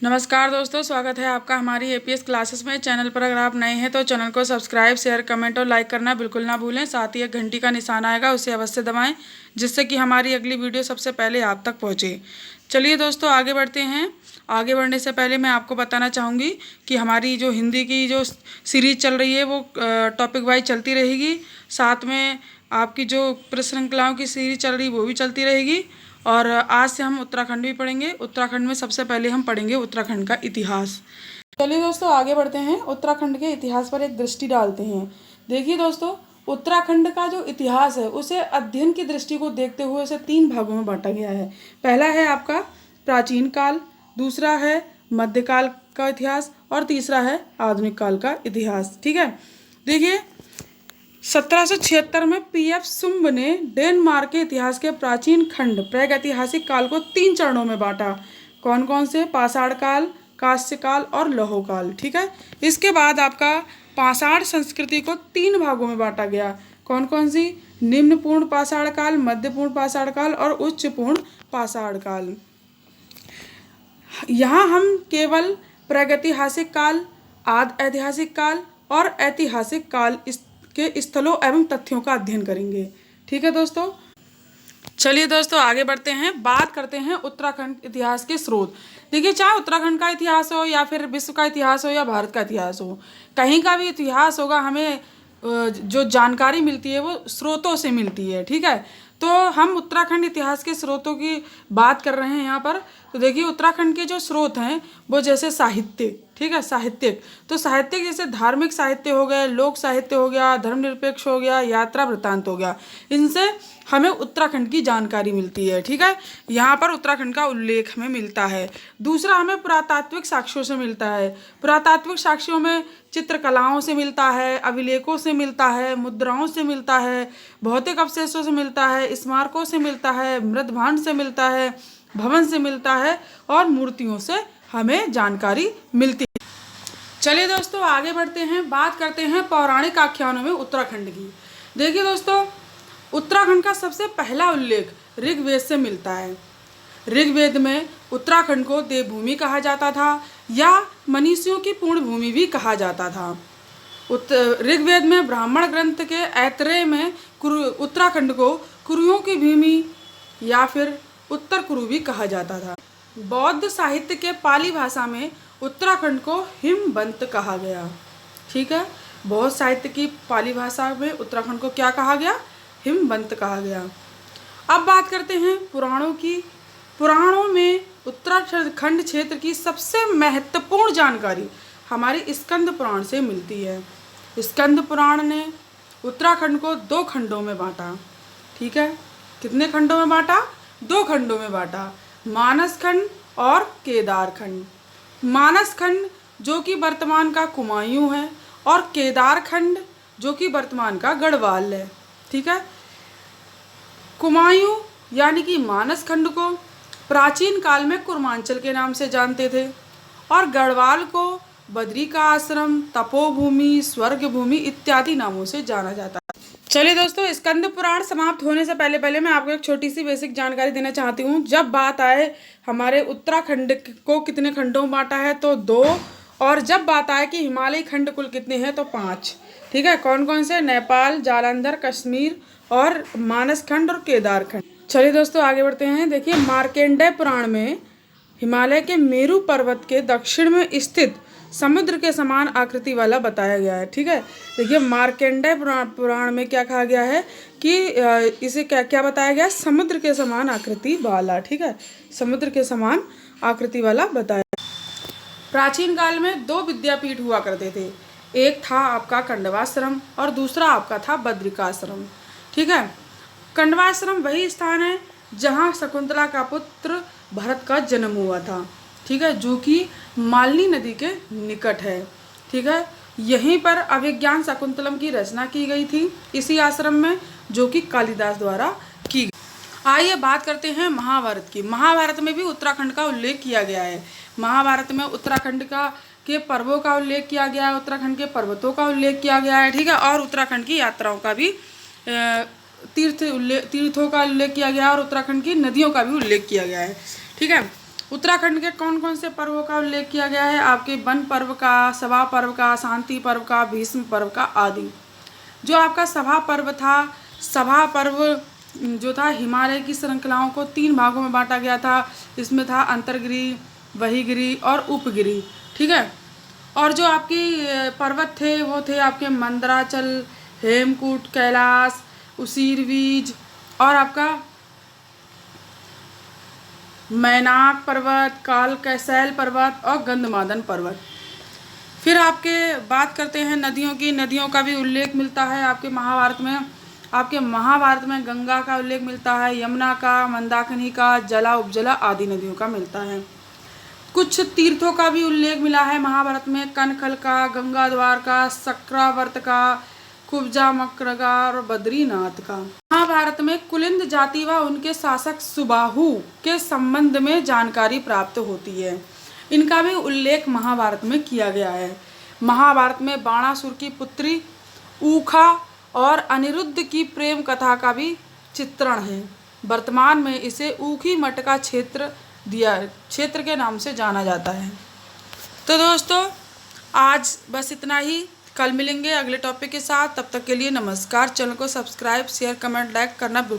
नमस्कार दोस्तों, स्वागत है आपका हमारी एपीएस क्लासेस में। चैनल पर अगर आप नए हैं तो चैनल को सब्सक्राइब, शेयर, कमेंट और लाइक करना बिल्कुल ना भूलें। साथ ही एक घंटी का निशान आएगा, उसे अवश्य दबाएं, जिससे कि हमारी अगली वीडियो सबसे पहले आप तक पहुंचे। चलिए दोस्तों, आगे बढ़ते हैं। आगे बढ़ने से पहले मैं आपको बताना चाहूँगी कि हमारी जो हिंदी की जो सीरीज चल रही है वो टॉपिक वाइज चलती रहेगी। साथ में आपकी जो प्रश्न श्रृंखलाओं की सीरीज चल रही है वो भी चलती रहेगी। और आज से हम उत्तराखंड भी पढ़ेंगे। उत्तराखंड में सबसे पहले हम पढ़ेंगे उत्तराखंड का इतिहास। चलिए दोस्तों, आगे बढ़ते हैं। उत्तराखंड के इतिहास पर एक दृष्टि डालते हैं। देखिए दोस्तों, उत्तराखंड का जो इतिहास है उसे अध्ययन की दृष्टि को देखते हुए उसे 3 भागों में बांटा गया है। पहला है आपका प्राचीन काल, दूसरा है मध्यकाल का इतिहास और तीसरा है आधुनिक काल का इतिहास। ठीक है, देखिए 1776 में पीएफ सुम्ब ने डेनमार्क के इतिहास के प्राचीन खंड प्रागैतिहासिक काल को 3 चरणों में बांटा। कौन कौन से? पाषाण काल, कांस्य काल और लौह काल। ठीक है, इसके बाद आपका पाषाण संस्कृति को 3 भागों में बांटा गया। कौन कौन सी? निम्न पूर्ण पाषाण काल, मध्य पूर्ण पाषाण काल और उच्च पूर्ण पाषाण काल। यहाँ हम केवल प्रागैतिहासिक काल, आदि ऐतिहासिक काल और ऐतिहासिक काल के स्थलों एवं तथ्यों का अध्ययन करेंगे। ठीक है दोस्तों, चलिए दोस्तों आगे बढ़ते हैं। बात करते हैं उत्तराखंड इतिहास के स्रोत। देखिए, चाहे उत्तराखंड का इतिहास हो या फिर विश्व का इतिहास हो या भारत का इतिहास हो, कहीं का भी इतिहास होगा, हमें जो जानकारी मिलती है वो स्रोतों से मिलती है। ठीक है, तो हम उत्तराखंड इतिहास के स्रोतों की बात कर रहे हैं यहाँ पर। तो देखिए, उत्तराखंड के जो स्रोत हैं वो जैसे साहित्य, ठीक है, साहित्यिक, तो साहित्यिक जैसे धार्मिक साहित्य हो गए, लोक साहित्य हो गया, धर्मनिरपेक्ष हो गया, यात्रा वृत्तांत हो गया, इनसे हमें उत्तराखंड की जानकारी मिलती है। ठीक है, यहाँ पर उत्तराखंड का उल्लेख हमें मिलता है। दूसरा, हमें पुरातात्विक साक्ष्यों से मिलता है। पुरातात्विक साक्ष्यों में चित्रकलाओं से मिलता है, अभिलेखों से मिलता है, मुद्राओं से मिलता है, भौतिक अवशेषों से मिलता है, स्मारकों से मिलता है, मृदभांड से मिलता है, भवन से मिलता है और मूर्तियों से हमें जानकारी मिलती है। चलिए दोस्तों आगे बढ़ते हैं। बात करते हैं पौराणिक आख्यानों में उत्तराखंड की। देखिए दोस्तों, उत्तराखंड का सबसे पहला उल्लेख ऋग्वेद से मिलता है। ऋग्वेद में उत्तराखंड को देवभूमि कहा जाता था या मनीषियों की पूर्ण भूमि भी कहा जाता था। ऋग्वेद में ब्राह्मण ग्रंथ के ऐतरेय में उत्तराखंड को कुरुओं की भूमि या फिर उत्तर कुरु भी कहा जाता था। बौद्ध साहित्य के पाली भाषा में उत्तराखंड को हिमवंत कहा गया। ठीक है, बौद्ध साहित्य की पाली भाषा में उत्तराखंड को क्या कहा गया? हिमवंत कहा गया। अब बात करते हैं पुराणों की। पुराणों में उत्तराखंड क्षेत्र की सबसे महत्वपूर्ण जानकारी हमारी स्कंद पुराण से मिलती है। स्कंद पुराण ने उत्तराखंड को 2 खंडों में बांटा। ठीक है, कितने खंडों में बांटा? 2 खंडों में बांटा, मानस खंड और केदार खंड। मानस खंड जो कि वर्तमान का कुमायूं है और केदार खंड जो कि वर्तमान का गढ़वाल है। ठीक है, कुमायूं यानी कि मानस खंड को प्राचीन काल में कुर्मांचल के नाम से जानते थे और गढ़वाल को बद्री का आश्रम, तपोभूमि, स्वर्ग भूमि इत्यादि नामों से जाना जाता है। चलिए दोस्तों, स्कंद पुराण समाप्त होने से पहले मैं आपको एक छोटी सी बेसिक जानकारी देना चाहती हूँ। जब बात आए हमारे उत्तराखंड को कितने खंडों में बांटा है तो 2, और जब बात आए कि हिमालयी खंड कुल कितने हैं तो 5। ठीक है, कौन कौन से? नेपाल, जालंधर, कश्मीर और मानस खंड और केदार खंड। चलिए दोस्तों आगे बढ़ते हैं। देखिए, मार्कंडेय पुराण में हिमालय के मेरू पर्वत के दक्षिण में स्थित समुद्र के समान आकृति वाला बताया गया है। ठीक है, देखिए मार्कंडेय पुराण में क्या कहा गया है कि इसे क्या क्या बताया गया? समुद्र के समान आकृति वाला। ठीक है, समुद्र के समान आकृति वाला बताया। प्राचीन काल में 2 विद्यापीठ हुआ करते थे। एक था आपका कण्वाश्रम और दूसरा आपका था बद्रिकाश्रम। ठीक है, कण्वाश्रम वही स्थान है जहाँ शकुंतला का पुत्र भरत का जन्म हुआ था। ठीक है, जो कि मालनी नदी के निकट है। ठीक है, यहीं पर अभिज्ञान शाकुंतलम की रचना की गई थी इसी आश्रम में, जो कि कालिदास द्वारा की गई। आइए बात करते हैं महाभारत की। महाभारत में भी उत्तराखंड का उल्लेख किया गया है। महाभारत में उत्तराखंड के पर्वों का उल्लेख किया गया है, उत्तराखंड के पर्वतों का उल्लेख किया गया है। ठीक है, और उत्तराखंड की यात्राओं का भी तीर्थों का उल्लेख किया गया है और उत्तराखंड की नदियों का भी उल्लेख किया गया है। ठीक है, उत्तराखंड के कौन कौन से पर्वों का उल्लेख किया गया है? आपके वन पर्व का, सभा पर्व का, शांति पर्व का, भीष्म पर्व का आदि। जो आपका सभा पर्व था, सभा पर्व जो था हिमालय की श्रृंखलाओं को 3 भागों में बांटा गया था। इसमें था अंतरगिरि, वहीगिरि और उपगिरि, ठीक है। और जो आपकी पर्वत थे वो थे आपके मंदराचल, हेमकूट, कैलाश, उसीरवीज और आपका मैनाक पर्वत, काल कैसल पर्वत और गंधमादन पर्वत। फिर आपके बात करते हैं नदियों की। नदियों का भी उल्लेख मिलता है आपके महाभारत में। आपके महाभारत में गंगा का उल्लेख मिलता है, यमुना का, मंदाकिनी का, जला उपजला आदि नदियों का मिलता है। कुछ तीर्थों का भी उल्लेख मिला है महाभारत में, कनखल का, गंगाद्वार का, सक्रावर्त का, कुब्जा मक्रगा और बद्रीनाथ का। महाभारत में कुलिंद जाति व उनके शासक सुबाहु के संबंध में जानकारी प्राप्त होती है। इनका भी उल्लेख महाभारत में किया गया है। महाभारत में बाणासुर की पुत्री ऊखा और अनिरुद्ध की प्रेम कथा का भी चित्रण है। वर्तमान में इसे ऊखी मठ का क्षेत्र के नाम से जाना जाता है। तो दोस्तों आज बस इतना ही। कल मिलेंगे अगले टॉपिक के साथ। तब तक के लिए नमस्कार। चैनल को सब्सक्राइब, शेयर, कमेंट, लाइक करना